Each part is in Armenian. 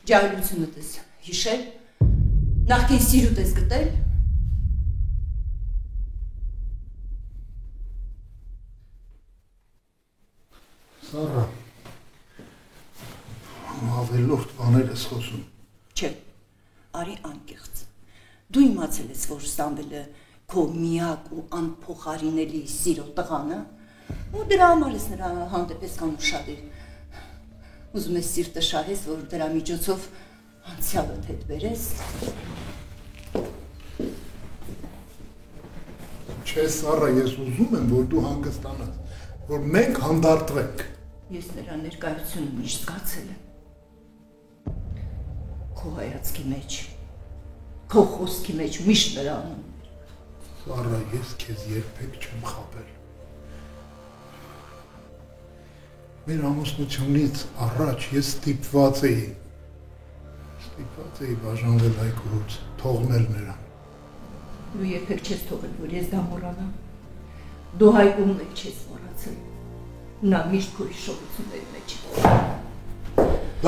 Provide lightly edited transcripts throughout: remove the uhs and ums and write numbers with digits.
Ջահելությունդ ես հիշել, նախքին սիրուտ ես գտել։ Սառա, ավելորդ բաներ ես խոսում։ Չէ, արի անկեղծ, դու իմացել ես, որ Սամվելը քո միակ ու անփոխարինելի սիրո տղան է, ու դրա համար ես նրա հանդեպ ես կանուշադիր։ Ուզում ես սիրտը շահես, որ դրա միջոցով անցյալդ հետ բերես։ Չէ, Սառա, ես ուզում եմ, որ դու հանգստանաս, որ մենք հանդարտվենք։ Ես նրա ներկայությունը միշտ զգացել եմ։ Քո հայացքի մեջ, քո խոսքի մեջ միշտ նրա անունն էր։ Սառա, ես քեզ երբեք չեմ խաբել։ Մեր ամուսնությունից առաջ ես ստիպված էի բաժանվել Հայկուց, թողնել նրան։ Դու երբեք չես թողել, որ ես դա մոռանամ։ Դու Հայկուն մեկ չես մոռացել։ Նա միշտ քո հիշողությունների մեջ է։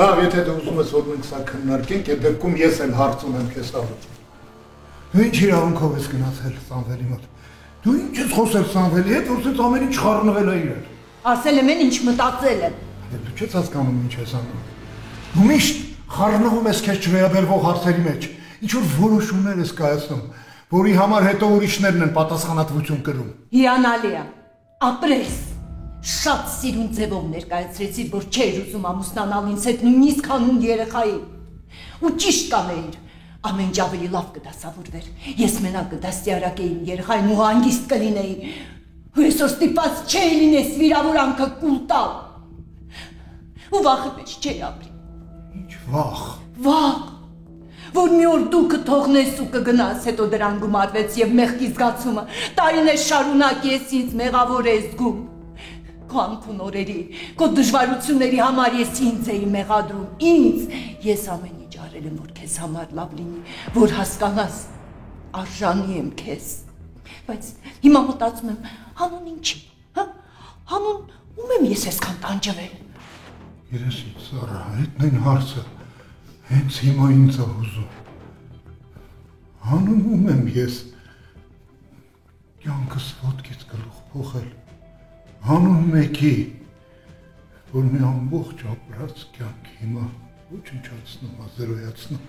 Լավ, եթե դու ուզում ես, որ մենք սա քննարկենք, այդ դեպքում ես էլ հարց ունեմ քեզ տալու։ Դու ինչ իրավունքով ես գնացել Սամվելի մոտ։ Դու ինչ ես խոսել Սամվելի հետ, որ սենց ամեն ինչ խառնվել է իրար։ Ասել եմ, ինչ մտածել եմ։ Դու չես հասկանում ինչ ես անում։ Դու միշտ խառնվում ես քեզ չվերաբերվող հարցերի մեջ։ Ինչ որ որոշումներ ես կայացնում, որի համար հետո ուրիշներն են պատասխանատվություն կրում։ Հիանալի է։ Ապրես։ Շատ սիրուն ձևով ներկայացրեցիր, որ չէր ուզում ամուսնանալ ինձ հետ նույնիսկ հանուն երեխայի։ Ու ճիշտ կանեիր։ Ամեն ինչ ավելի լավ կդասավորվեր։ Ես մենակ կդաստիարակեի երեխային ու հանգիստ կլինեի։ Ու այսօր ստիպված չէի լինես վիրավորանքը կուլ տալ։ Ու վախի մեջ չէի ապրի։ Ինչ վախ։ Վախ, որ մի օր դու կթողնես ու կգնաս, հետո դրան գումարվեց եւ մեղքի զգացումը տարիներ շարունակ ես ինձ մեղավոր ես զգում։ Քո անքուն օրերի, քո դժվարությունների համար ես ինձ էի մեղադրում, ինձ։ Ես ամեն ինչ արել եմ, որ քեզ համար լավ լինի, որ հասկանաս, արժանի եմ քեզ։ Բայց հիմա մտածում եմ, հանուն ինչի, հա? Հանուն ում եմ ես այսքան տանջվել։ Երեսից, Սառա, հետն են հարցը, հենց հիմա ինձ է հուզում։ Հանուն ում եմ ես կյանքս ոտքից գլուխ փոխել։ Հանուն մեկի, որ մի ամբողջ ապրած կյանք հիմա ոչնչացնում, զերոյացնում։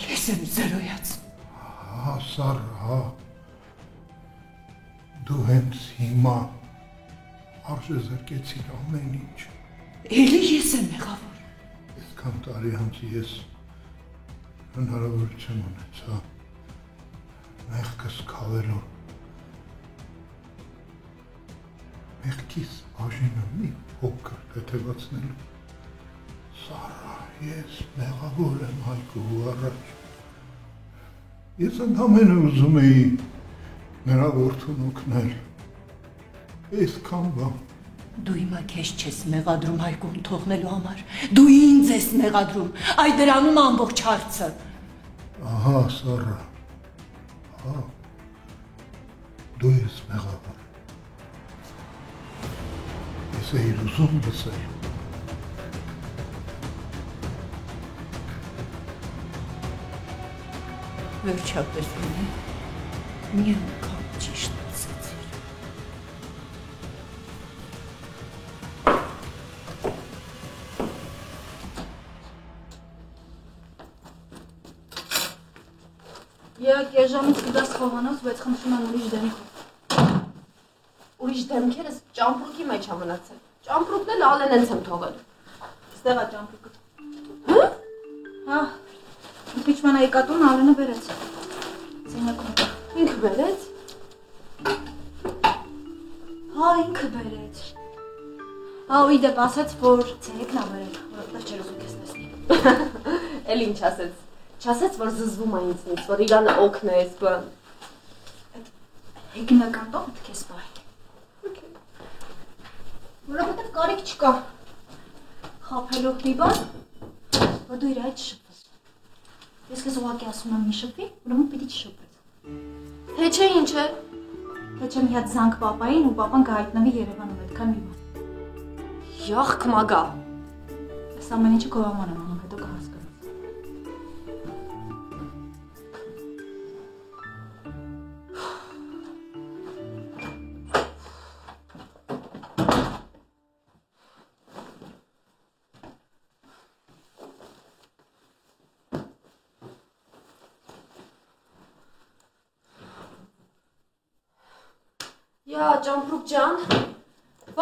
Ես եմ զերոյացնում։ Հա, Սառա, դու հենց հիմա արժեզրկեցիր ամեն ինչ։ Էլի ես եմ մեղավոր։ Այսքան տարի անց ես հնարավորություն ունեցա մեղքս քավելու։ Մեղքիս բաժինը մի փոքր թեթևացնելու։ Սառա, ես մեղավոր եմ Հայկու առաջ։ Ես ընդամենը ուզում էի նրա որդուն օգնել։ Այսքան բան։ Դու հիմա քեզ չես մեղադրում Հայկուն թողնելու համար։ Դու ինձ ես մեղադրում։ Այ դրանում ամբողջ հարցը։ Ահա, Սառա։ Հա։ Դու ես մեղավոր։ Ես էի ուզում լսել։ Վերջապես մի անգամ ճիշտ ասացիր։ Եկ եժամից կդաս խոհանոց, բայց խնդրում եմ ուրիշ դեմքով։ Ուրիշ դեմքերս ճամպրուկի մեջ ամնացել։ Ճամպրուկն էլ ալենենց եմ թողել։ Ստեղա ճամպրուկը։ Հը? Աննայի կատուն Ալենը բերեց։ Զենյակում։ Ինքը բերեց։ Հա, ինքը բերեց։ Հա, ու իդեպ ասեց, որ ցերեկն ա բերել, որովհետև չէր ուզում քեզ տեսնի։ Էլ ինչ ասեց։ Չասեց, որ զզվում է ինձնից, որ իրանը օգնես, բան։ Հեգնական տողդ քեզ պահի։ Որովհետև կարիք չկա։ Խափելով մի բան, որ դու իր հետ շփվես։ Ես քեզ ուղղակի ասում եմ մի շփվի, ուրեմն պիտի չշփվես։ Թե չէ ինչ է։ Թե չէ մի հատ զանգ պապային ու պապան կհայտնվի Երևանում այդքան մի բան։ Յախ կմագա։ Այս ամեն ինչը քո համար եմ անում, հետո կհասկանաս։ Յա, Ճամփրուկ ջան,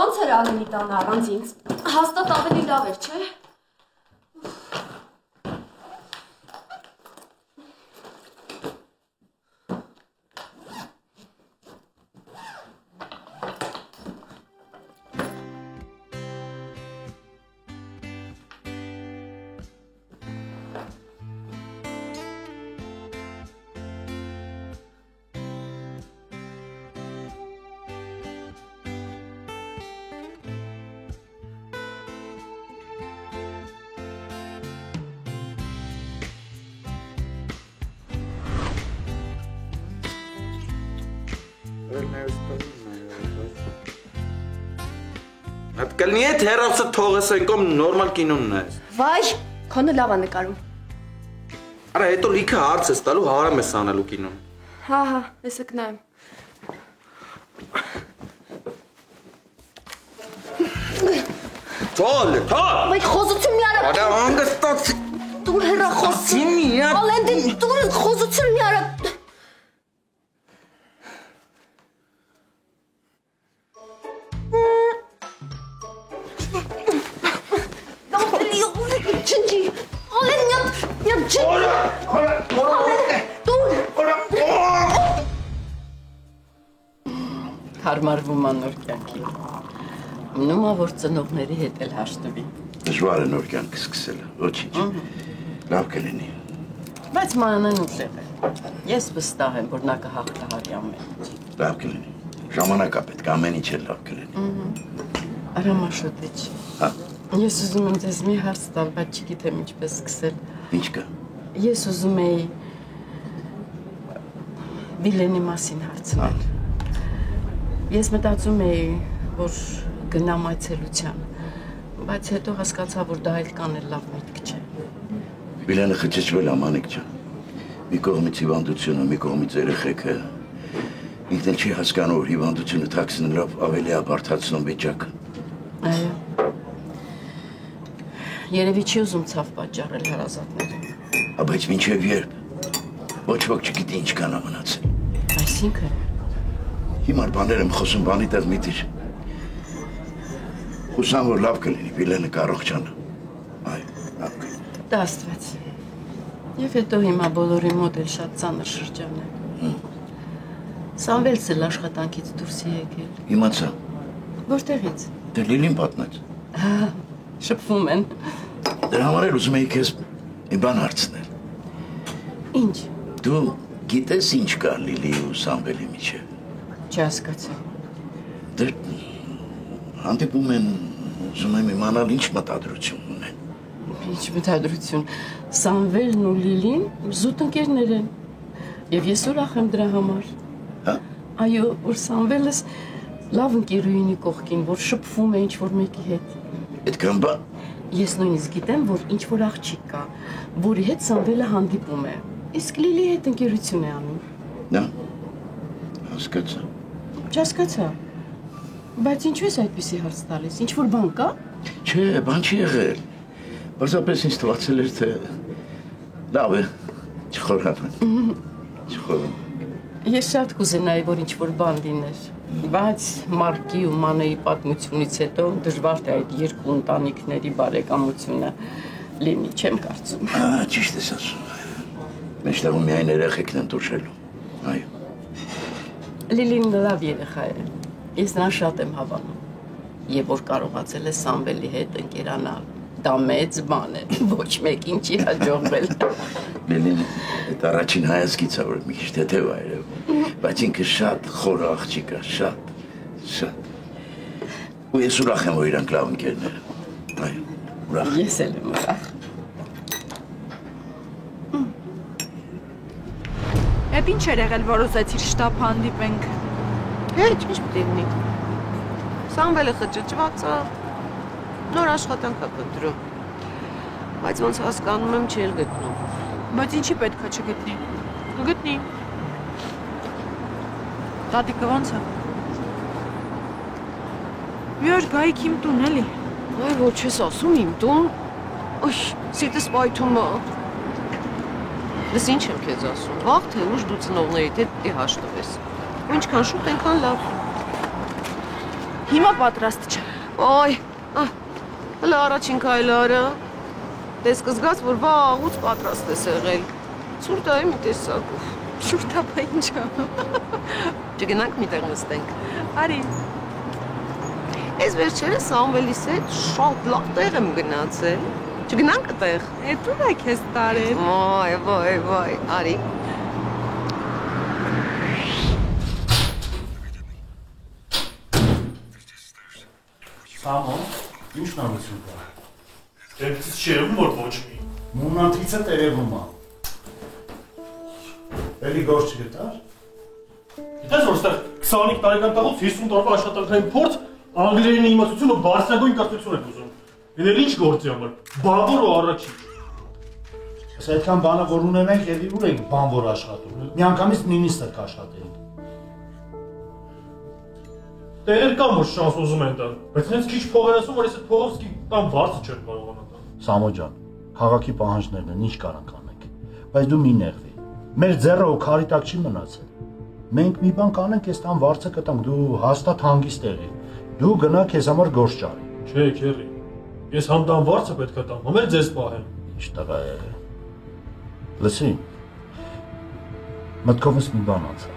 ո՞նց էր Ալենի տանը առանց ինձ, հաստատ ավելի լավ էր, չէ՞։ Կլնի է թերավսը թողես ենկոմ նորմալ կինոն նայես։ Վայ, քոնը լավ է նկարում։ Արա հետո լիքը հարց ես տալու հարամ ես անելու կինոն։ Հա, ես կնայեմ։ Թոլ, թոլ։ Վայ, խոզություն մի արա։ Արա հանգստաց։ Դուր հերա խոսում։ Սիմի, Ալեն, դուր խոզություն մի արա։ Հարմարվում անոր կյանքի։ Մնում է, որ ծնողների հետ էլ հաշտվի։ Դժվար է նոր կյանք սկսելը, ոչինչ։ Լավ կլինի։ Բայց մանեն ուժեղ է։ Ես վստահ եմ, որ նա կհաղթահարի ամեն ինչ։ Լավ կլինի։ Ժամանակա պետք է ամեն ինչ էլ լավ կլինի։ Արամաշոտիչ։ Հա։ Ես ուզում եմ ձեզ մի հարց տալ, բայց չգիտեմ ինչպես սկսել։ Ինչ կա։ Ես ուզում էի Վիլենի մասին հարցնել։ Ես մտածում էի, որ գնամ այցելության, բայց հետո հասկացա, որ դա այլ կանել լավ միտք չէ։ Վիլենը խճճվել ամանիկ ջան։ Մի կողմից հիվանդությունը, մի կողմից երեխեքը։ Ինքն չի հասկանում, որ հիվանդությունը թաքցնելով ավելի է բարդացնում վիճակը։ Այո։ Երևի չի ուզում ցավ պատճառել հարազատներին։ Բայց մինչև երբ։ Ոչ ոք չգիտի ինչ կան մնացել։ Այսինքն Հիմար բաներ եմ խոսում բանի տեղ միտիր։ Հուսամ, որ լավ կլինի, Վիլենը կառողջանա։ Այ, լավ կլինի։ դա աստված։ Եվ հետո հիմա բոլորի մոտ էլ շատ ծանր շրջան է։ Սամվելսը աշխատանքից դուրս է եկել։ Իմացա։ Որտեղից։ Դե Լիլին պատմեց։ Հա, շփվում են։ Դրա համար էլ ուզում էի քեզ մի բան հարցնել։ Ինչ։ Դու գիտես ինչ կա Լիլի ու Սամվելի միջև։ Չհասկացա։ Դե հանդիպում են, ուզում եմ իմանալ ինչ մտադրություն ունեն։ Ինչ մտադրություն։ Սամվելն ու Լիլին զուտ ընկերներ են։ Եվ ես ուրախ եմ դրա համար։ Հա։ Այո, որ Սամվելս լավ ընկերուհինի կողքին, որ շփվում է ինչ-որ մեկի հետ։ Այդքան բան։ Ես նույնիսկ գիտեմ, որ ինչ-որ աղջիկ կա, որի հետ Սամվելը հանդիպում է։ Իսկ Լիլի հետ ընկերություն է անում։ Նա։ Հասկացա։ Չհասկացա։ Բայց ինչու ես այդպիսի հարց տալիս։ Ինչ-որ բան կա։ Չէ, բան չի եղել։ Պարզապես ինձ թվացել էր, թե լավ է, չխորհրդանք։ Չխորհրդանք։ Ես շատ կուզենայի, որ ինչ-որ բան լիներ, բայց Մարկի ու Մանեի պատմությունից հետո դժվար է այդ երկու ընտանիքների բարեկամությունը լինի, չեմ կարծում։ Ճիշտ ես ասում։ Մեջտեղում միայն երեխեքն են տուժելու։ Այո։ Լիլին լավ երեխա է։ Ես նրան շատ եմ հավանում։ Եվ որ կարողացել է Սամվելի հետ ընկերանալ, դա մեծ բան է, ոչ մեկին չի հաջողվել։ Լիլին այդ առաջին հայացքից է, որ մի քիչ թեթև է երևում, բայց ինքը շատ խոր աղջիկ է, շատ։ Ու ես ուրախ եմ, որ իրանք լավ ընկերներ են։ Այո, ուրախ։ Ես էլ եմ ուրախ։ Էդ ինչ էր եղել, որ ուզեցիր շտապ հանդիպենք։ Ինչ պիտի լինի։ Սամվելը խճճված է, նոր աշխատանք է փնտրում, բայց ոնց հասկանում եմ չի էլ գտնում։ Բայց ինչի պետք է չգտնի։ Գտնի։ Տատիկը ոնց է։ Մի օր գայիք իմ տուն էլի։ Այ ոչ ես ասում իմ տուն։ Ոյ, սիրտս պայթում է։ Ես ինչ եմ քեզ ասում, վաղ թե ուշ դու ծնողներիդ հետ պիտի հաշտվես։ Ու ինչքան շուտ այնքան լավ։ Հիմա պատրաստ չեմ։ Այ, հələ առաջին քայլը արա։ Դες կզգաս, որ վաղուց պատրաստ ես եղել։ Ցուրտ է մի տեսակով։ Շուրջ ապա ինչա։ Չգնանք միտեղ նստենք։ Արի։ Ես վերջերս Սամվելիս հետ շատ լավ տեղ եմ գնացել։ Չգնանք այդտեղ։ Էդ ո՞ւր է քեզ տարել։ Վայ, արի։ Սամոն, ինչ նամություն կա։ Դեպքից չերում, որ ոչ մի։ Մունանթից է տերևում է։ Էլի գործ չգտար։ Գիտես, որ ստեղ 25 տարեկան տաղուց 50 տարվա աշխատանքային փորձ, անգլերենի իմացություն ու բարձրագույն կրթություն եք ուզում։ Իներ ինչ գործի համար, բանվոր ու առաջիչ։ Ես այդքան բանը, որ ունենենք, էլի ուր ենք բանվոր աշխատում։ Միանգամից նինիստր կաշխատեինք։ Տերեր կան, որ շանս ուզում են տան, բայց հենց քիչ փող են ասում, որ ես այդ փողով տան վարձը չեմ կարողանա տան։ Սամո ջան, քաղաքի պահանջներն են, ինչ կարանք անենք, բայց դու մի նեղվի։ Մեր ձեռը ու քարի տակ չի մնացել։ Մենք մի բան կանենք, ես տան վարձը կտանք, դու հաստատ հանգիստ եղի։ Դու գնա քեզ համար գործ ճարի։ Չէ, քերի։ Ես համ տան վարձը պետք է տամ, համ էլ ձեզ պահեմ։ Ինչ տղա է։ Լսի։ Մտքովս մի բան անցավ։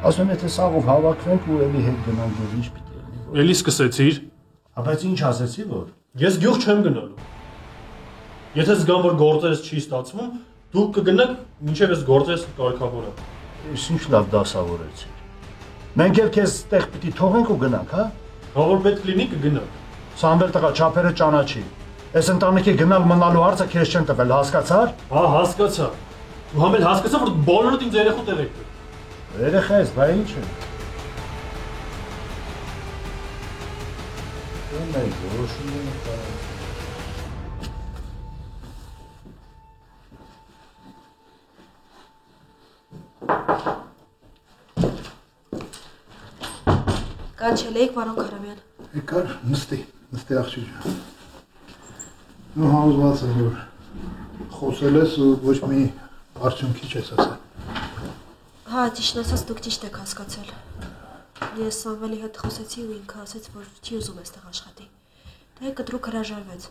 Ասում եմ, եթե սաղով հավաքվենք ու էլի հետ գնանք, որ ինչ պիտի լինի։ Էլի սկսեցիր։ Բայց ինչ ասեցի, որ։ Ես գյուղ չեմ գնալու։ Եթե զգամ, որ գործերս չի ստացվում, դուք կգնաք, մինչև ես գործերս կարգավորեմ։ Ես ինչ լավ դասավորեցի։ Մենք էլ քեզ տեղ պիտի թողենք ու գնանք, հա։ Հա որ պետք լինի կգնանք։ Սամվել տղա չափերը ճանաչի։ Այս ընտանիքի գնալ մնալու հարցը քեզ չեն տվել, հասկացար։ Հա, հասկացա։ Ու համ էլ հասկացա, որ բոլորդ ինձ երեխու տեղ եք։ Երեխա ես, բա ինչ է։ Մենք որոշում ենք կարան։ Կանչել էիք, պարոն Քարամյան։ Եկար, նստի աղջիկ ջան։ Դու համոզված եմ, որ խոսել ես ու ոչ մի արդյունքի չես ասել։ Հա, ճիշտ ասած դուք ճիշտ եք հասկացել։ Ես Սամվելի հետ խոսեցի ու ինքը ասաց, որ չի ուզում այստեղ աշխատի։ Դա կտրուկ հրաժարվեց։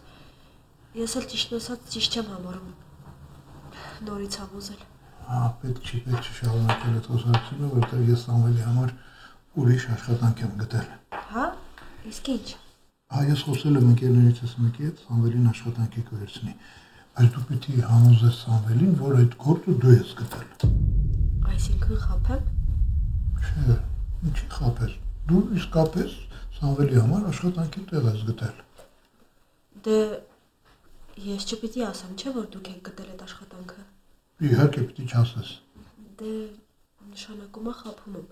Ես էլ ճիշտ ասած ճիշտ չեմ համարում նորից համոզել։ Հա, պետք չի շարունակել այդ խոսակցությունը, որտեղ ես Սամվելի համար ուրիշ աշխատանք եմ գտել։ Հա, իսկ ինչ։ Հա, ես խոսել եմ ընկերներիցս մեկի հետ, Սամվելին աշխատանքի կվերցնի, բայց դու պիտի համոզես Սամվելին, որ այդ գործը դու ես գտել։ Այսինքն խաբեմ։ Չէ, ինչի խաբես։ Դու իսկապես Սամվելի համար աշխատանքի տեղ ես գտել։ Դե ես չպիտի ասեմ, չէ՞ որ դուք եք գտել այդ աշխատանքը։ Իհարկե պիտի չասես։ Դե նշանակում է խաբում եմ։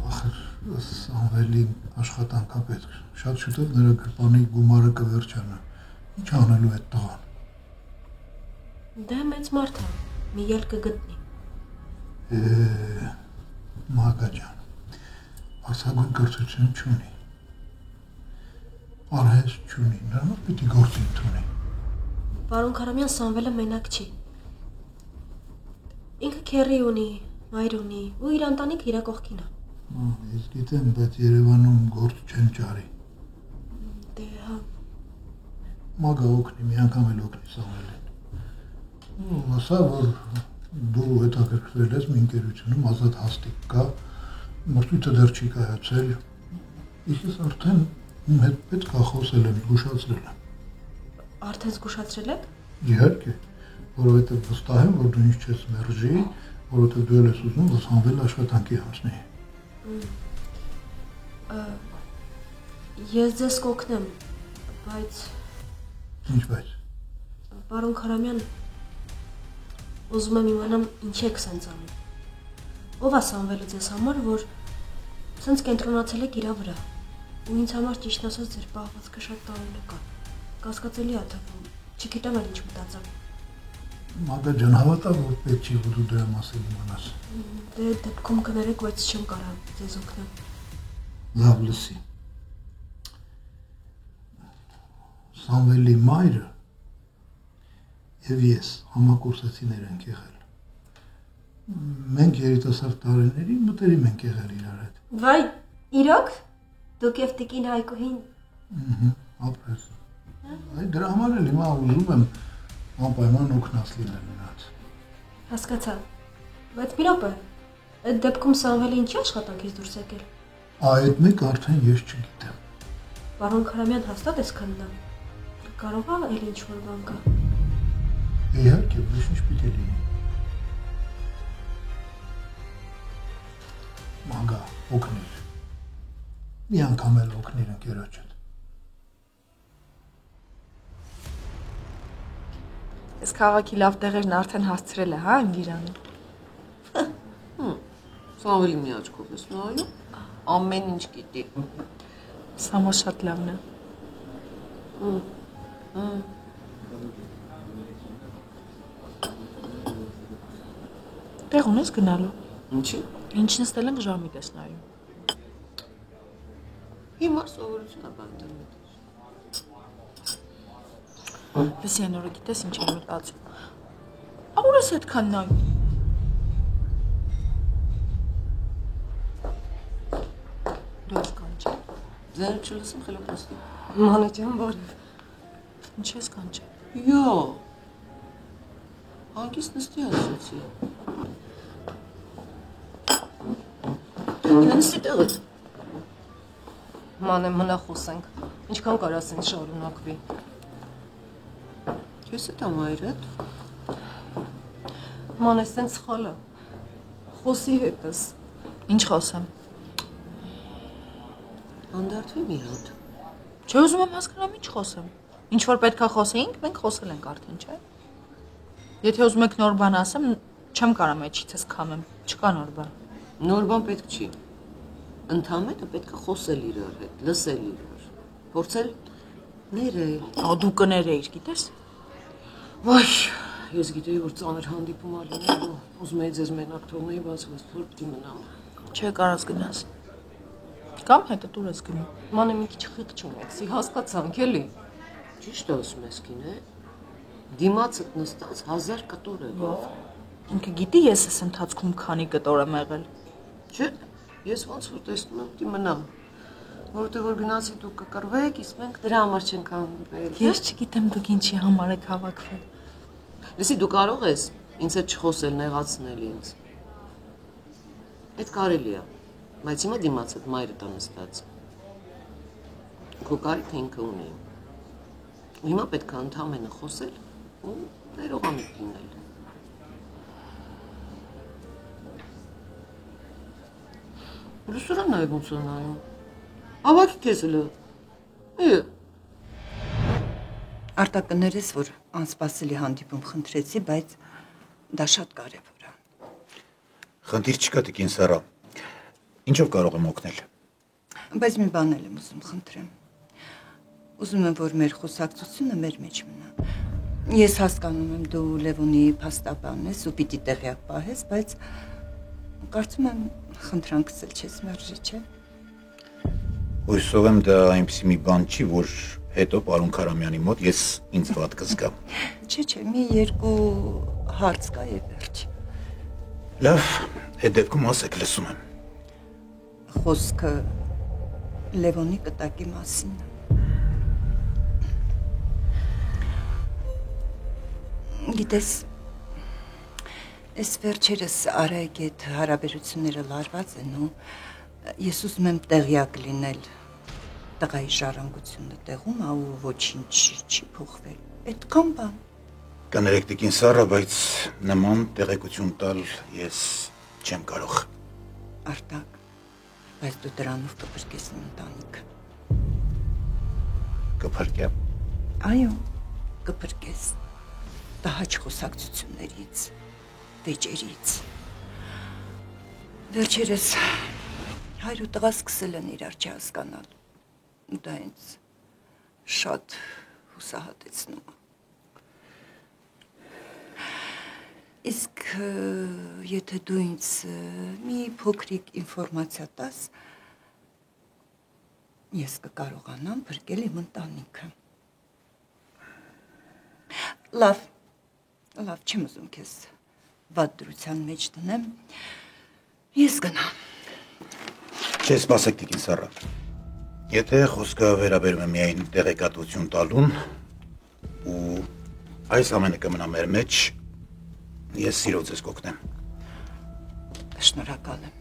Ախր Սամվելի աշխատանքա պետք։ Շատ շուտով նրա գրպանի գումարը կվերջանա։ Ինչ անելու այդ տղան։ Դե մեծ մարդ է, մի ելք կգտնի։ Մագա ջան, բացագույն կրթություն չունի, արհեստ չունի, նրանով պիտի գործ ընդունի։ Պարոն Քարամյան, Սամվելը մենակ չի։ Ինքը քեռի ունի, մայր ունի ու իր ընտանիքը իր կողքին է։ Ես գիտեմ, բայց Երևանում գործ չեն ճարի։ Դե հա։ Մագա օգնի, մի անգամ էլ օգնի Սամվելին։ Ասա, որ դու հետաքրքրել ես մի ընկերությունում ազատ հաստիկ կա, մրցույթը դեռ չի կայացել, իսկ ես արդեն իմ հետ պետք է խոսել եմ, զգուշացրել եմ։ Արդեն զգուշացրել եք։ Իհարկե, որովհետև վստահ եմ, որ դու ինձ չես մերժի, որովհետև դու ես ուզում, որ Սամվելը աշխատանքի հանձնի։ Ես ձեզ կօգնեմ, բայց… Ինչ բայց։ Պարոն Քարամյան, ուզում եմ իմանամ ինչ եք սենց անում։ Ով է Սամվելը ձեզ համար, որ սենց կենտրոնացել եք իրա վրա։ Ու ինձ համար ճիշտ ասած ձեր պահվածքը շատ տարօրինակ է։ Կասկածելի է թվում, չգիտեմ էլ ինչ մտածեմ։ Մագա ջան, հավատա, որ պետք չի, որ դու դրա մասին իմանաս։ Դե դեպքում կներեք, բայց չեմ կարող ձեզ օգնել։ Լավ լսի։ Սամվելի մայրը եւ ես համակուրսեցիներ ենք եղել։ Մենք երիտասարդ տարիներին մտերիմ ենք եղել իրար հետ։ Վայ, իրոք։ Դուք եւ տիկին Հայկուհին։ Ապրես։ Այ դրա համար էլ հիմա ուզում եմ անպայման օգնած լինել նրանց։ Հասկացա։ Բայց մի րոպե, այդ դեպքում Սամվելը ինչի աշխատանքից դուրս եկել։ Այդ մեկ արդեն ես չգիտեմ։ Պարոն Քարամյան հաստատ է քննան։ Կարող է էլ ինչ-որ բան կա։ Իհարկե, ոչ ինչ պիտի լինի։ Մագա, օգնիր։ Մի անգամ էլ օգնիր ընկերոջդ։ Այս քաղաքի լավ տեղերն արդեն հասցրել է, հա, Անգիրանը։ Սամվելի մի աչքով ես նայում, ամեն ինչ գիտի։ Սա մոտ շատ լավն է։ Տեղ ունես գնալու։ Ինչի։ Ինչ նստել ենք ժամիտ ես նայում։ Հիմա սովորություն է բանտել։ Լսի անորը գիտես ինչ եմ մտածում։ Ուր ես այդքան նայում։ Դու ես կանչել։ Ձեր չլսեմ խելոքաստի։ Մանե ջան, բարև։ Ինչ ես կանչել։ Յո։ Հանգիստ նստի ասացի։ Նստի տեղդ։ Մանե մնա խոսենք։ Ինչքան կարաս ինձ շարունակվի։ Ես էդ ամայրդ։ Մանե սենց սխալ է։ Խոսի հետս։ Ինչ խոսեմ։ Անդարդվի մի հատ։ Չէ, ուզում եմ հասկանամ ինչ խոսեմ։ Ինչ որ պետքա խոսեինք, մենք խոսել ենք արդեն, չէ։ Եթե ուզում եք նոր բան ասեմ, չեմ կարող մեջիցս քամեմ, չկա նոր բան։ Նոր բան պետք չի։ Ընդհանրապես պետք է խոսել իրար հետ, լսել իրար, փորձել ներել։ Ահա դու կներեիր, գիտես։ Վայ, ես գիտեի, որ ծանր հանդիպում ա լինելու, ուզում էի ձեզ մենակ թողնեի, բայց որ պիտի մնամ։ Չէ, կարաս գնաս։ Կամ հետը դուր ես գնում։ Մանե մի քիչ խիղճ ունեցի, հասկացանք էլի։ Ճիշտ ասում ես կինե։ Դիմացդ նստած 1000 կտոր եղավ։ Ինքը գիտի ես ես ընթացքում քանի կտոր եմ եղել։ Չէ, ես ոնց որ տեսնում եմ, պիտի մնամ։ Որտեղ որ գնացի դուք կկռվեք, իսկ մենք դրա համար չենք հանդիպել։ Ես չգիտեմ դուք ինչի համար եք հավաքվել։ Լսի, դու կարող ես ինձ հետ չխոսել, նեղացնել ինձ։ Այդ կարելի է, բայց հիմա դիմացդ մայրդ ա նստած։ Քո կարիքը ինքը ունի։ Ու հիմա պետք է ընդհանրապես խոսել ու ներողամիտ լինել։ Լուսուրան նայում ոնց է նայում։ Ավակի քեզ լը։ Արտակ կներես, որ անսպասելի հանդիպում խնդրեցի, բայց դա շատ կարևոր է։ Խնդիր չկա, տիկին Սարա։ Ինչով կարող եմ օգնել։ Բայց մի բան եմ ուզում խնդրեմ։ Ուզում եմ, որ մեր խոսակցությունը մեր մեջ մնա։ Ես հասկանում եմ, դու Լևոնի փաստաբանն ես ու պիտի տեղյակ պահես, բայց կարծում եմ խնդրանքս էլ չես մերժի, չէ՞։ Հույսով եմ դա այնպիսի մի բան չի, որ հետո պարոն Քարամյանի մոտ ես ինձ վատ կզգամ։ Չէ, մի երկու հարց կա եւ վերջ։ Լավ, այդ դեպքում ասեք, լսում եմ։ Խոսքը Լևոնի կտակի մասին է։ Գիտես, Այս վերջերս Արայքի հետ հարաբերությունները լարված են ու ես ուզում եմ տեղյակ լինել տղայի ժառանգությունը տեղում է ու ոչինչ չի փոխվել։ Այդքան բան։ Կներեք տիկին Սառա, բայց նման տեղեկություն տալ ես չեմ կարող։ Արտակ, բայց դու դրանով կփրկես իմ ընտանիքը։ Կփրկեմ։ Այո, կփրկես տհաճ խոսակցություններից, վեճերից։ Վերջերս հայր ու տղա սկսել են իրար չհասկանալ։ Դա ինձ շատ հուսահատեցնում է։ Իսկ եթե դու ինձ մի փոքրիկ ինֆորմացիա տաս, ես կկարողանամ փրկել իմ ընտանիքը։ Լավ, չեմ ուզում քեզ վատ դրության մեջ դնեմ, ես գնամ։ Չսպասեք տիկին Սառա։ Եթե խոսքը վերաբերում է միայն տեղեկատվություն տալուն ու այս ամենը կմնա մեր մեջ, ես սիրով ձեզ կօգնեմ։ Շնորհակալ եմ։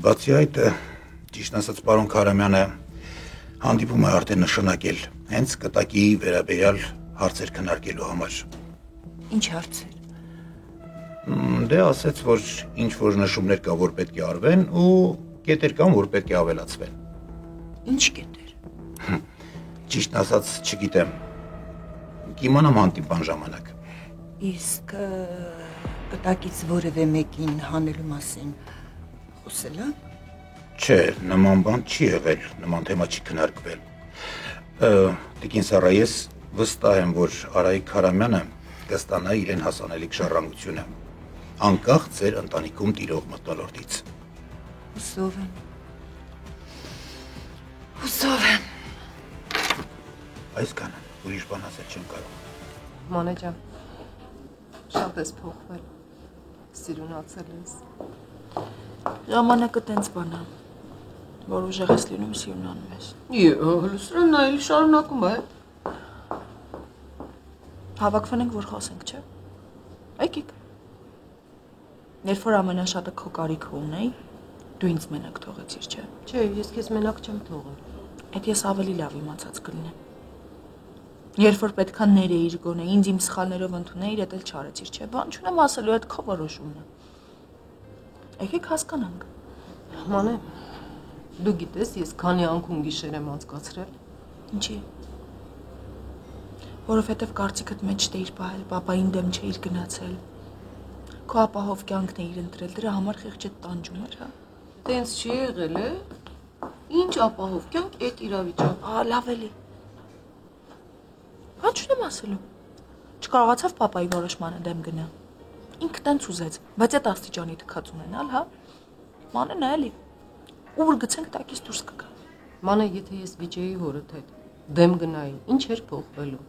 Բացի այդ, ճիշտ ասած, պարոն Քարամյանը հանդիպում է արդեն նշանակել հենց կտակի վերաբերյալ հարցեր քննարկելու համար։ Ինչ հարցեր։ Դե ասեց, որ ինչ որ նշումներ կա, որ պետք է արվեն ու կետեր կան, որ պետք է ավելացվեն։ Ինչ կետեր։ Ճիշտ ասած, չգիտեմ։ Կիմանամ հանդիպան ժամանակ։ Իսկ կտակից որևէ մեկին հանելու մասին խոսել է։ Չէ, նման բան չի եղել, նման թեմա չի քննարկվել։ Տիկին Սառա, ես վստահ եմ, որ Արայիկ Քարամյանը կստանա իրեն հասանելիք ժառանգությունը, անկախ ձեր ընտանիքում տիրող մթնոլորտից։ Հուսով եմ։ Հուսով եմ։ Այսքանը, ուրիշ բան ասել չեմ կարող։ Մանե ջան, շատ ես փոխվել, սիրունացել ես։ Ժամանակը տենց բան է, որ ուժեղ ես լինում սիրունանում ես։ Լուսրան այլ շարունակում է։ Հավաքվենք, որ խոսենք, չէ՞։ Եկեք։ Երբ որ ամենաշատը քո կարիքը ունեի, դու ինձ մենակ թողեցիր, չէ՞։ Չէ, ես քեզ մենակ չեմ թողել։ Այդ ես ավելի լավ իմացած կլինեմ։ Երբ որ պետքա ներեիր գոնե, ինձ իմ սխալներով ընդունեիր, դա էլ չարեցիր, չէ՞։ Բան չունեմ ասելու, այդ քո որոշումն է։ Եկեք հասկանանք։ Մանե, դու գիտես, ես քանի անգամ գիշեր եմ անցկացրել։ Ինչի՞։ Որովհետև կարծիքդ մեջ չէիր պահել, պապային դեմ չէիր գնացել։ Քո ապահով կյանքն էիր ընտրել, դրա համար խիղճդ տանջում էր, հա։ Տենց չի եղել, է։ Ինչ ապահով կյանք այդ իրավիճակ։ Լավ էլի։ Բան չունեմ ասելու։ Չկարողացավ պապայի որոշմանը դեմ գնա։ Ինքը տենց ուզեց, բայց այդ աստիճանի թքած ունենալ, հա։ Մանեն էլի։ Ուր գցենք տակից դուրս կգա։ Մանե, եթե ես վիճեի հորդ հետ դեմ գնայի, ինչ էր փոխվելու։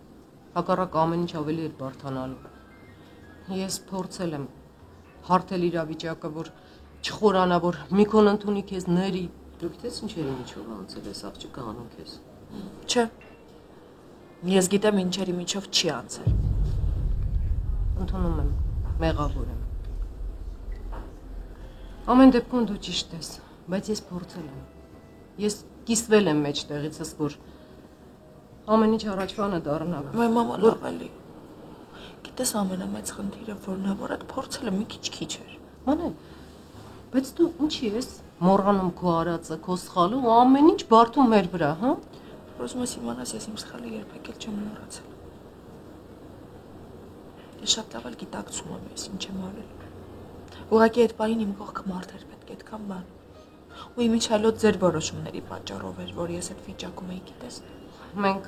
Հակառակ ամեն ինչ ավելի էր բարդանալու։ Ես փորձել եմ հարթել իրավիճակը, որ չխորանա, որ մի քոն ընդունի քեզ ների։ Դու գիտես ինչերի միջով անցել ես աղջիկը անում քեզ։ Չէ։ Ես գիտեմ ինչերի միջով չի անցել։ Ընդունում եմ, մեղավոր եմ։ Ամեն դեպքում դու ճիշտ ես, բայց ես փորձել եմ։ Ես կիսվել եմ մեջտեղիցս, որ ամեն ինչ առաջվանը դառնա։ Մայ մամա լավ էլի։ Գիտես ամենամեծ խնդիրը որն է, որ այդ փորձելը մի քիչ էր։ Մանե, բայց դու ինչի ես մոռանում քո արածը, քո սխալը ու ամեն ինչ բարդում մեր վրա, հա։ Ուզում ես իմանաս, ես իմ սխալը երբեք էլ չեմ մոռացել։ Ես շատ լավ էլ գիտակցում եմ, ես ինչ եմ արել։ Ուղղակի այդ պահին իմ կողքը մարդ էր պետք այդքան բան։ Ու իմիջիալոց ձեր որոշումների պատճառով էր, որ ես այդ վիճակում էի, գիտես։ Մենք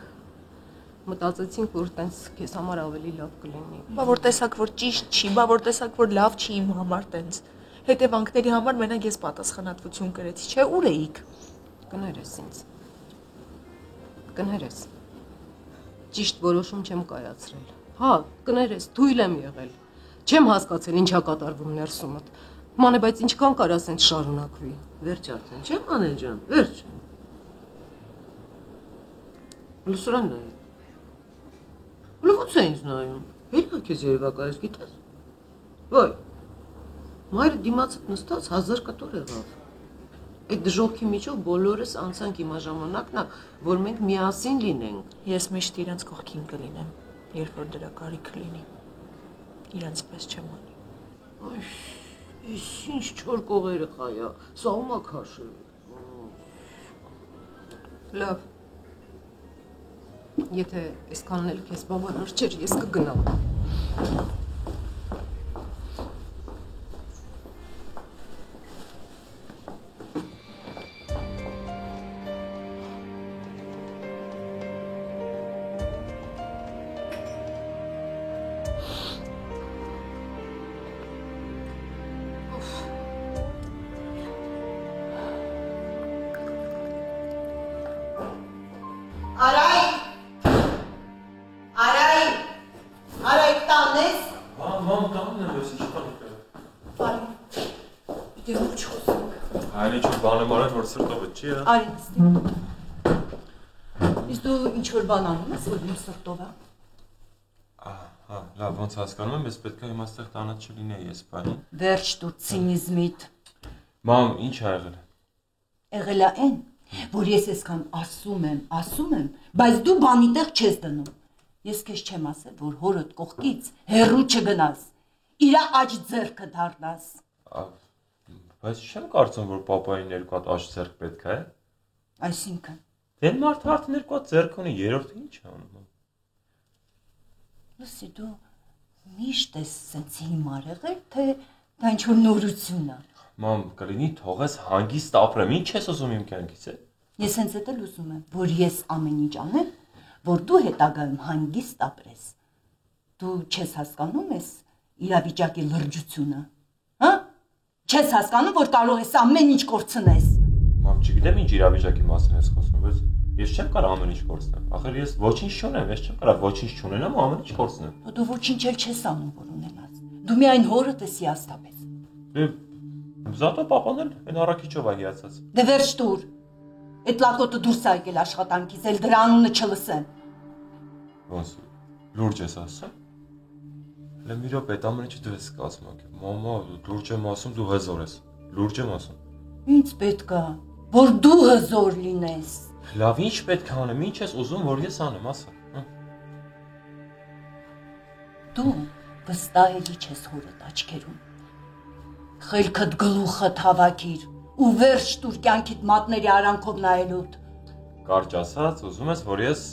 մտածեցինք, որ տենց քեզ համար ավելի լավ կլինի։ Բա որ տեսակ, որ ճիշտ չի, բա որ տեսակ, որ լավ չի իմ համար տենց։ Հետևանքների համար մենակ ես պատասխանատվություն կրեցի, չէ՞, ուր էիք։ Կներես ինձ։ Կներես։ Ճիշտ որոշում չեմ կայացրել։ Հա, կներես, թույլ եմ եղել։ Չեմ հասկացել ինչա կատարվում ներսումդ։ Մանե, բայց ինչքան կարաս ինձ շարունակվի։ Վերջ արդեն, չէ՞, Մանե ջան, վերջ։ Լուսրան նայ։ Ո՞նց է ինձ նայում։ Հերքա քեզ երևակայես, գիտես։ Ոյ։ Մայրը դիմացդ նստած 1000 կտոր եղավ։ Այդ դժողքի միջով բոլորս անցանք հիմա ժամանակն է, որ մենք միասին լինենք։ Ես միշտ իրենց կողքին կլինեմ, երբ որ դրա կարիքը լինի։ Իրենց պես չեմ անի։ Այս ինչ չոր կողերը խայա, սաղմա քաշել։ Լավ։ Եթե այսքանն էլ քեզ բավարար չէր, ես կգնամ։ Արի նստի։ Իսկ դու ինչ-որ բան անում ես, որ իմ սրտով է։ Հա, լավ, ոնց հասկանում եմ, ես պետք է հիմա այստեղ տանը չլինեի, ես բանի։ Վերջ տուր ցինիզմիդ։ Մամ, ինչ ա եղել։ Եղել է այն, որ ես այսքան ասում եմ, բայց դու բանի տեղ չես դնում։ Ես քեզ չեմ ասել, որ հորդ կողքից հեռու չգնաս։ Իրա աջ ձեռքը դառնաս։ Բայց չեմ կարծում, որ պապային երկու հատ աջ ձեռք պետք է։ Այսինքն։ Դե մարդը արդեն երկու հատ ձեռք ունի, երրորդը ինչ է անում։ Լսի դու միշտ ես սենց հիմար եղել, թե դա ինչ-որ նորություն է։ Մամ, կլինի թողես հանգիստ ապրեմ, ինչ ես ուզում իմ կյանքից է։ Ես հենց էդ էլ ուզում եմ, որ ես ամեն ինչ անեմ, որ դու հետագայում հանգիստ ապրես։ Դու չես հասկանում ես իրավիճակի լրջությունը, հա? Չես հասկանում, որ կարող ես ամեն ինչ կորցնես։ Մամ, չգիտեմ ինչ իրավիճակի մասին ես խոսում, բայց ես չեմ կարող ամեն ինչ կորցնեմ։ Ախր ես ոչինչ չունեմ, ես չեմ կարող ոչինչ չունենամ ու ամեն ինչ կորցնեմ։ Դու ոչինչ էլ չես անում, որ ունենաս։ Դու միայն հորդ ես հիասթափես։ Դե զատո պապան էլ այն առաքիչով է հիացած։ Դե վերջ տուր։ Այդ լակոտը դուրս է եկել աշխատանքից, էլ դրա անունը չլսեմ։ Ոնց լուրջ ես ասում։ Լե մի րոպե, այդ ամեն ինչը դու ես կազմակի։ Մամա, լուրջ եմ ասում, դու հզոր ես։ Լուրջ եմ ասում։ Ինչ պետք է, որ դու հզոր լինես։ Լավ, ինչ պետք է անեմ, ինչ ես ուզում, որ ես անեմ, ասա։ Դու վստահելի չես հորդ աչքերում։ Խելքդ գլուխդ հավաքիր ու վերջ տուր կյանքիդ մատների արանքով նայելուդ։ Կարճ ասած, ուզում ես, որ ես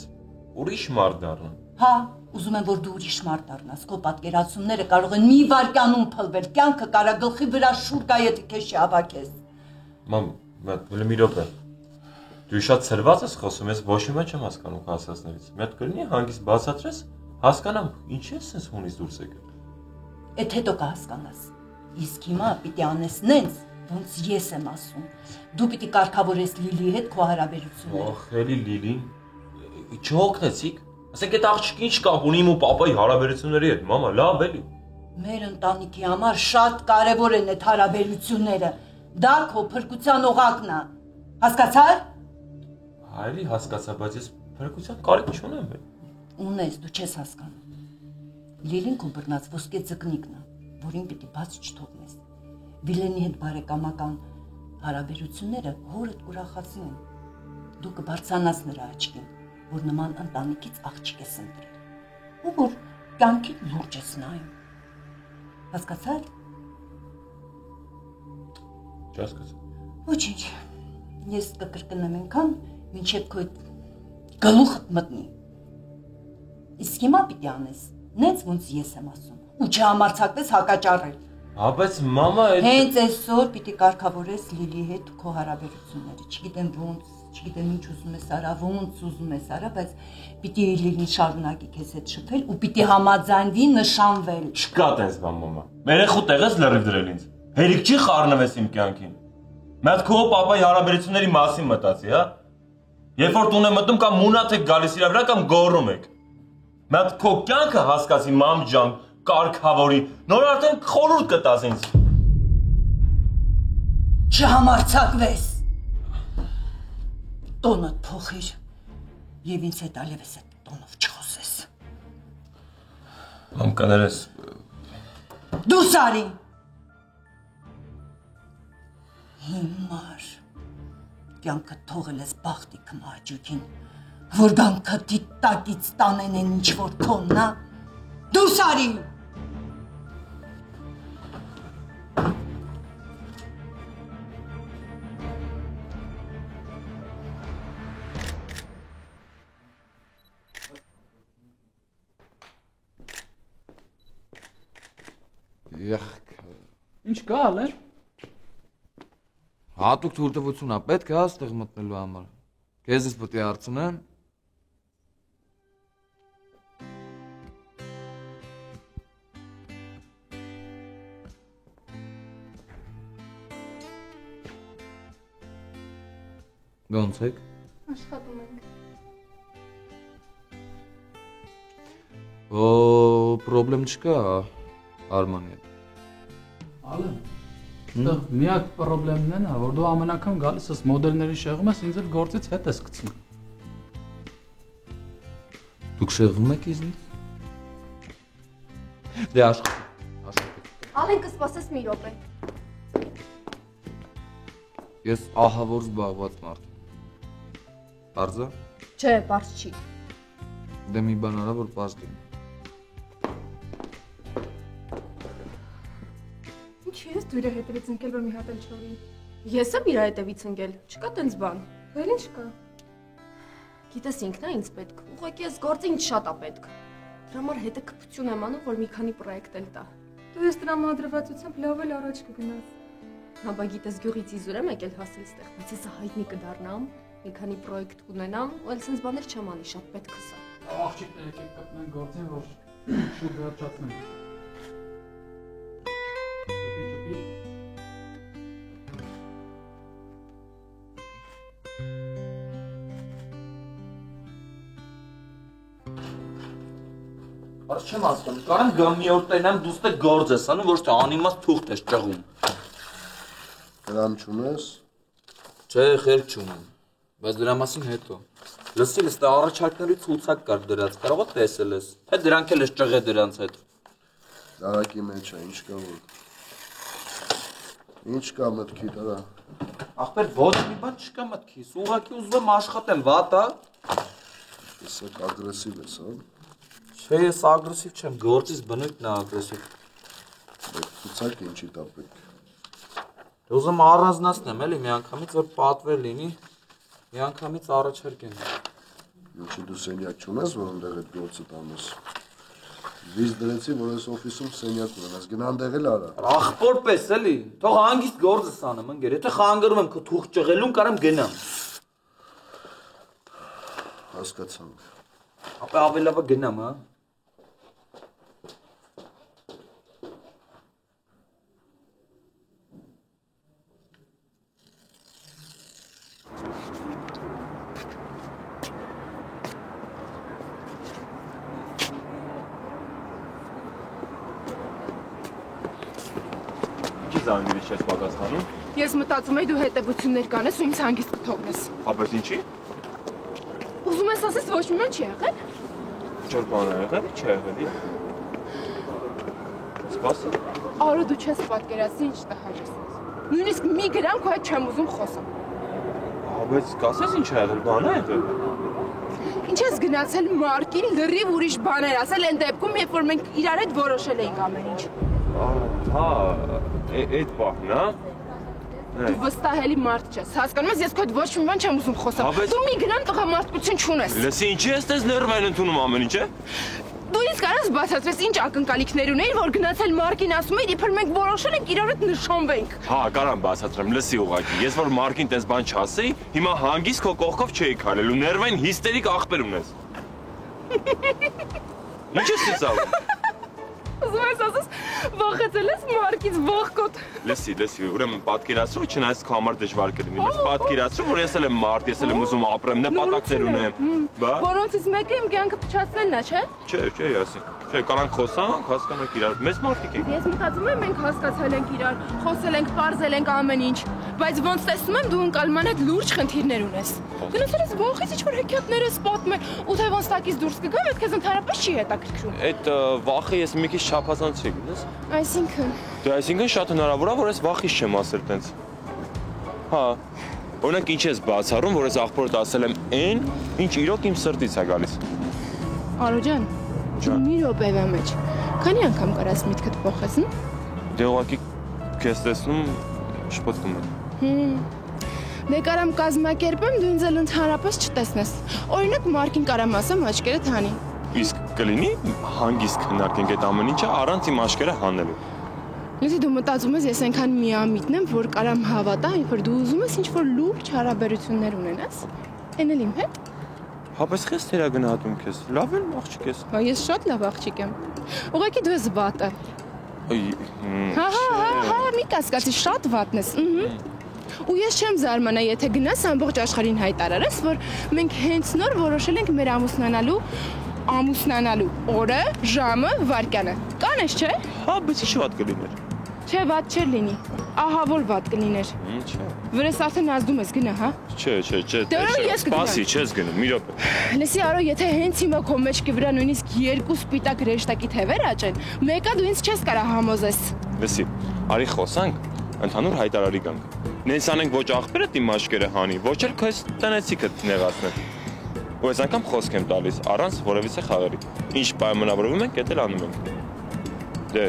ուրիշ մարդ դառնամ։ Հա, ուզում եմ, որ դու ուրիշ մարդ դառնաս, քո պատկերացումները կարող են մի վայրկյանում փլվել, կյանքը կարա գլխի վրա շուռ գա, եթե քեզ չհավաքես։ Մամ, մի րոպե։ Դու շատ ցրված ես խոսում, ես ոչ մի բան չեմ հասկանում քո ասածներից։ Մի հատ կլինի հանգիստ բացատրես, հասկանամ, ինչ ես sense հունից դուրս եկել։ Էդ հետո կհասկանաս։ Իսկ հիմա պիտի անես նենց, ոնց ես եմ ասում։ Դու պիտի կարգավորես Լիլիի հետ քո հարաբերությունները։ Ախ, էլի Լիլին, չհոգնեցիք։ Ասենք այդ աղջիկը ինչ կապ ունի իմ ու պապայի հարաբերությունների հետ, մամա, լավ էլի։ Մեր ընտանիքի համար շատ կարևոր են այդ հարաբերությունները։ Դա քո փրկության օղակն է։ Հասկացա՞ր։ Այլի հասկացա, բայց ես փրկության կարիք չունեմ։ Ունես, դու չես հասկանում։ Լիլին քո բռնած ոսկե ձկնիկն է, որին պիտի բաց չթողնես։ Վիլենի հետ բարեկամական հարաբերությունները հորդ ուրախացնեն։ Դու կբարձրանաս նրա աչքին, որ նման ընտանիքից աղջիկ ես ընտրել։ Ու որ կյանքիդ լուրջ ես նայում։ Հասկացա՞ր։ Չհասկացա։ Ոչինչ։ Ես կկրկնեմ այնքան, մինչև քո գլուխդ մտնի։ Իսկ հիմա պիտի անես, նենց ոնց ես եմ ասում, ու չհամարձակվես հակաճառել։ Հա, բայց մամա Հենց այսօր պիտի կարգավորես Լիլիի հետ քո հարաբերությունները։ Չգիտեմ ոնց, չգիտեմ ինչ ուզում ես արա, ոնց ուզում ես արա, բայց պիտի Լիլին շարունակի քեզ հետ շփվել ու պիտի համաձայնվի նշանվել։ Չկա տես բան մամա։ Երեխու տեղես լրիվ դրել ինձ։ Հերիք չի խառնվես իմ կյանքին։ Մի հատ քո պապայի հարաբերությունների մասին մտածի, հա։ Երբ որ տուն եմ մտնում կամ մունաթ եք գալիս իրա վրա կամ գոռում եք։ Մի հատ քո կյանքը հասկացի մամ ջան, կարգավորի, նոր արդեն խորհուրդ կտաս ինձ։ Չհամարձակվես։ Տոնդ փոխիր եւ ինձ հետ ալևս այդ տոնով չխոսես։ Մամ կներես։ Դու սարի։ Հիմար, կյանքը թողել ես բախտի կմաճուկին, որ գանքը դիտակից տանեն են ինչ-որ քոննա, դուրս արի! Ինչ կա ալեր։ Հատուկ թույլտվություն է պետք է այստեղ մտնելու համար։ Քեզից պետք է հարցնեմ։ Ոնց եք։ Աշխատում ենք։ Պրոբլեմ չկա Արմանի հետ։ Ալեն, այդտեղ միակ պրոբլեմն է նա, որ դու ամեն անգամ գալիս ես մոդելների շեղում ես, ինձ էլ գործից հետ ես գցում։ Դուք շեղվում եք ինձնից։ Դե աշխատեք։ Ալեն, կսպասես մի րոպե։ Ես ահավոր զբաղված մարդ եմ։ Պարզ է։ Չէ, պարզ չի։ Դե մի բան արա, որ պարզ լինի։ Ինչի՞ ես դու իր հետևից ընկել, որ մի հատ էլ չորի։ Ես եմ իր հետևից ընկել, չկա տենց բան։ Էլ ինչ կա։ Գիտես ինքն է ինձ պետք։ Ուղղակի ես գործը ինձ շատ է պետք։ Դրա համար հետաքրքրություն եմ անում, որ մի քանի պրոյեկտ էլ տա։ Դու ես տրամադրվածությամբ լավ էլ առաջ կգնաս։ Հա, բա գիտես գյուղից իզուր եմ եկել հասել այստեղ, բայց ես հայտնի կդառնամ, մի քանի պրոյեկտ կունենամ, ու էլ sense բաներ չեմ անի, շատ պետք է սա։ Աղջիկները եկեք կպնեն գործին, որ շուտ վերջացնենք։ Բայց չեմ հասկանում, կարան գամ մի օր տենամ դուստը գործ ես անում, ոչ թե անիմաստ թուղթ ես ճղում։ Դրամ չունես։ Չէ, խելք չունեմ, բայց դրա մասին հետո։ Լսել ես, դա առաջարկների ցուցակ կար դրած, կարող ես տեսել ես, թե դրանք էլ ես ճղե դրանց հետ։ Դարակի մեջ է, ինչ կա որ։ Ինչ կա մտքի դրա։ Ախպեր, ոչ մի բան չկա մտքիս, ուղղակի ուզում եմ աշխատեմ, վատ է։ Իսկ ագրեսիվ ես, հա։ Չէ, ես ագրեսիվ չեմ, գործից բնույթն է ագրեսիվ։ Ցուցակ ինչի տա պետք։ Ուզում առանձնացնեմ, էլի մի անգամից որ պատվեր լինի, մի անգամից առաջարկեմ։ Ինչի դու սենյակ չունես, որ այնտեղ այդ գործը տանես։ Վիզ դրեցի, որ ես օֆիսում սենյակ ունենաս, գնա այնտեղ էլ արա։ Ախպոր պես էլի, թող հանգիստ գործս անեմ, ընկեր, եթե խանգարում եմ քո թուղթ ճղելուն, կարամ գնամ։ Հասկացանք։ Ապա ավելի լավ է գնամ, հա։ Զանգիրից չես պատասխանում։ Ես մտածում եի դու հետևություններ կանես ու ինձ հանգիստ կթողնես։ Բայց ինչի։ Ուզում ես ասես ոչ մի բան չի եղել։ Ինչ-որ բան ա եղել, չի եղել։ Սպասի։ Արո դու չես պատկերացնի ինչ տհաճ ես։ Նույնիսկ մի գրամ քո հետ չեմ ուզում խոսամ։ Բայց կասես ինչ ա եղել, բան ա եղել։ Ինչ ես գնացել Մարկին լրիվ ուրիշ բաներ ասել այն դեպքում, երբ որ մենք իրար հետ որոշել էինք ամեն ինչ։ Հա, այդ բանն, հա։ Դու վստահելի մարդ չես, հասկանում ես, ես քո հետ ոչ մի բան չեմ ուզում խոսամ։ Դու մի գնան տղամարդկություն չունես։ Լսի, ինչի ես տես ներվ են ընդունում ամեն ինչ, է։ Դու ինձ կարաս բացատրես ինչ ակնկալիքներ ունեիր, որ գնացել Մարկին ասում էիր, իբր մենք որոշել ենք իրար հետ նշանվենք։ Հա, կարամ բացատրեմ, լսի ուղղակի, ես որ Մարկին տես բան չասեի, հիմա հանգիստ քո կողքով չէի քայլելու, ներվային հիստերիկ աղբեր ունես։ Ինչ ես ծիծաղում։ Ուզում ես ասես, վախեցել ես Մարկից վախկոտ։ Լսի, ուրեմն պատկերացրու, չնայած քո համար դժվար կլինի, բայց պատկերացրու, որ ես էլ եմ մարդ, ես էլ եմ ուզում ապրեմ, նպատակներ ունեմ։ Բա։ Որոնցից մեկը իմ կյանքը փչացնելն է, չէ։ Չէ, ասի։ Չէ, կարանք խոսանք, հասկանանք իրար, մեծ մարդիկ ենք։ Ես մտածում եմ մենք հասկացել ենք իրար, խոսել ենք, պարզել ենք ամեն ինչ, բայց ոնց տեսնում եմ դու ընկալման հետ լուրջ խնդիրներ ունես։ Գնացել ես ողից ինչ-որ հեքիաթներ ես պատմել, ու թե ոնց տակից դուրս կգամ, այդ քեզ ընդհանրապես չի հետաքրքրում։ Այդ վախը ես մի քիչ չափազանց չի գիտես։ Այսինքն։ Դե այսինքն շատ հնարավոր է, որ ես վախից չեմ ասել տենց։ Հա։ Օրինակ ինչ ես բացառում, որ ես աղբորդ ասել եմ այն, ինչ իրոք իմ սրտից է գալիս։ Արո ջան, մի րոպեվա մեջ։ Քանի անգամ կարաս միտքդ փոխես, հմ? Դե ուղղակի քեզ տեսնում շփոթվում եմ։ Դե կարամ կազմակերպեմ, դու ինձ էլ ընդհանրապես չտեսնես։ Օրինակ Մարկին կարամ ասեմ աչքերը թանի։ Իսկ կլինի հանգիստ քննարկենք այդ ամեն ինչը առանց իմ աչքերը հանելու։ Լսի դու մտածում ես ես այնքան միամիտն եմ, որ կարամ հավատա, երբ որ դու ուզում ես ինչ-որ լուրջ հարաբերություններ ունենաս, այն էլ իմ հետ։ Հա, բայց քեզ թերագնահատում քեզ։ Լավ էլ աղջիկ ես։ Հա, ես շատ լավ աղջիկ եմ։ Ուղղակի դու ես վատը։ Հա, մի կասկածի շատ վատն ես։ Ու ես չեմ զարմանա, եթե գնաս ամբողջ աշխարհին հայտարարես, որ մենք հենց նոր որոշել ենք մեր ամուսնանալու օրը, ժամը, վայրկյանը։ Կանես, չէ՞։ Հա, բայց ի՞նչ վատ կլիներ։ Չէ, վատ չէր լինի։ Ահա որ վատ կլիներ։ Չէ։ Վրես արդեն ազդում ես գնա, հա։ Չէ, սպասի, չես գնում, մի րոպե։ Լսի, Արո, եթե հենց հիմա քո մեջքի վրա նույնիսկ 2 սպիտակ ռեշտակի թևեր աճեն, մեկը դու ինձ չես կարա համոզես։ Լսի, արի խոսանք, ընդհանուր հայտարարի գանք։ Նենց անենք ոչ աղբերդ իմ աչքերը հանի, ոչ էլ քեզ տնեցիքդ նեղացնեն։ Ու այս անգամ խոսք եմ տալիս, առանց որևիցե խաղերի։ Ինչ պայմանավորվում ենք, դա էլ անում ենք։ Դե։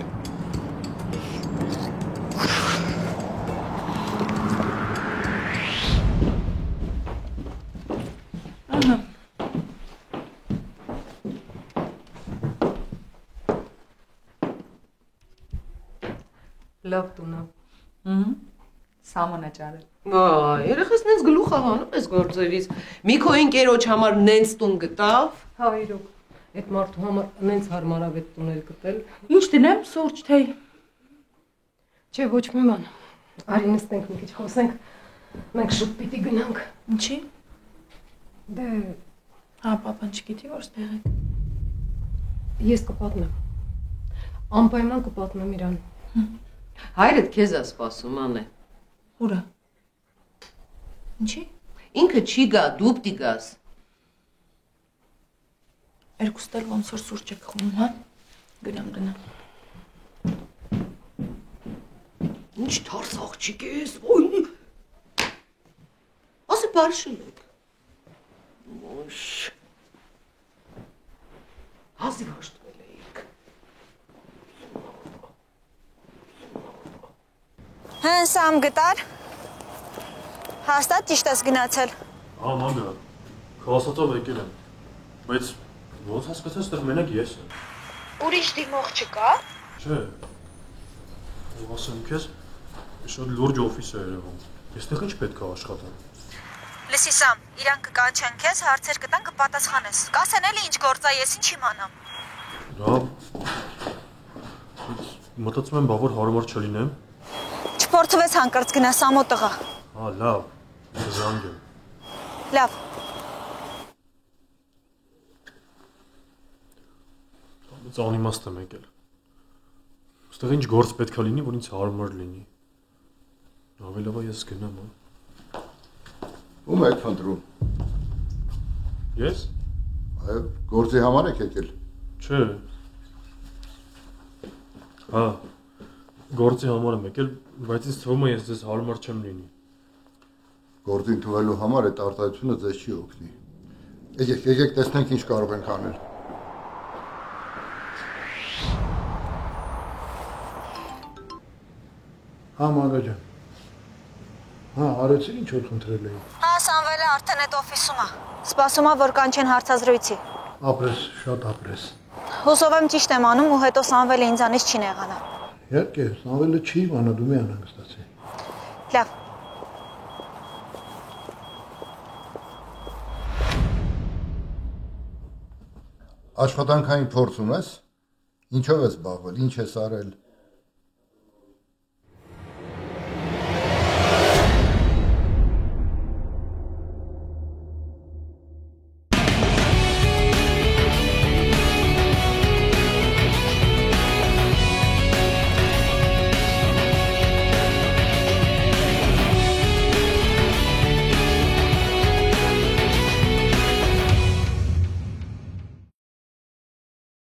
Լավ տունը։ Սամանա ճարել։ Երեխես նենց գլուխ աղանում ես գործերից։ մի քո ընկերոջ համար նենց տուն գտավ։ Հա, իրոք։ Այդ մարդու համար նենց հարմարավետ տունել գտել։ Ինչ դնեմ, սուրճ, թեյ։ Չէ, ոչ մի բան։ Արի նստենք մի քիչ խոսենք։ Մենք շուտ պիտի գնանք։ Ինչի։ Դե հա, պապան չգիտի որ ստեղ եք։ Ես կպատնեմ։ Անպայման կպատնեմ իրան։ Հայրդ քեզ է սպասում, Անե։ Ուրա։ Ինչի։ Ինքը չի գա, դու պիտի գաս։ Երկուստ էլ ոնց որ սուրճ եք խմում, հա։ Գնամ։ Ինչ թարս աղջիկ ես, ոյ։ Ասե բարշել եք։ Ոյ։ Հազիվ հաշտվել էիք։ Հենց ամ գտար։ Հաստատ ճիշտ ես գնացել։ Հա, մամա, քո ասածով եկել եմ։ Բայց ոնց հասկացա, այստեղ մենակ ես եմ։ Ուրիշ դիմող չկա։ Չէ։ Ու ասեմ քեզ, շատ լուրջ օֆիս է երևում։ Այստեղ ինչ պետք է աշխատեմ։ Լսի Սամ, իրան կկանչեն քեզ, հարցեր կտան կպատասխանես։ Կասեն էլի ինչ գործ է, ես ինչ իմանամ։ Լավ։ Մտածում եմ, բա որ հարմար չլինեմ։ Չփորձվես հանկարծ գնա Սամո տղա։ Հա, լավ։ Զանգ եմ։ Լավ։ Բայց անիմաստ եմ եկել։ Այստեղ ինչ գործ պետք է լինի, որ ինձ հարմար լինի։ Ավելի լավ է ես գնամ, հա։ Ում եք փնտրում։ Ես։ Այո, գործի համար եք եկել։ Չէ։ Հա, գործի համար եմ եկել, բայց ինձ թվում է ես ձեզ հարմար չեմ լինի։ Գործին թվելու համար այդ արտահայտությունը ձեզ չի օգնի։ Եկեք տեսնենք ինչ կարող ենք անել։ Հա, Մագաջան։ Հա, արեցի ինչ որ խնդրել էի։ Հա, Սամվելը արդեն այդ օֆիսում է։ Սպասում է, որ կանչեն հարցազրույցի։ Ապրես, շատ ապրես։ Հուսով եմ ճիշտ եմ անում ու հետո Սամվելը ինձանից չի նեղանա։ Իհարկե, Սամվելը չի իմանա, դու մի անհանգստացի։ Լավ։ Աշխատանքային փորձ ունես։ Ինչով ես զբաղվել, ինչ ես արել։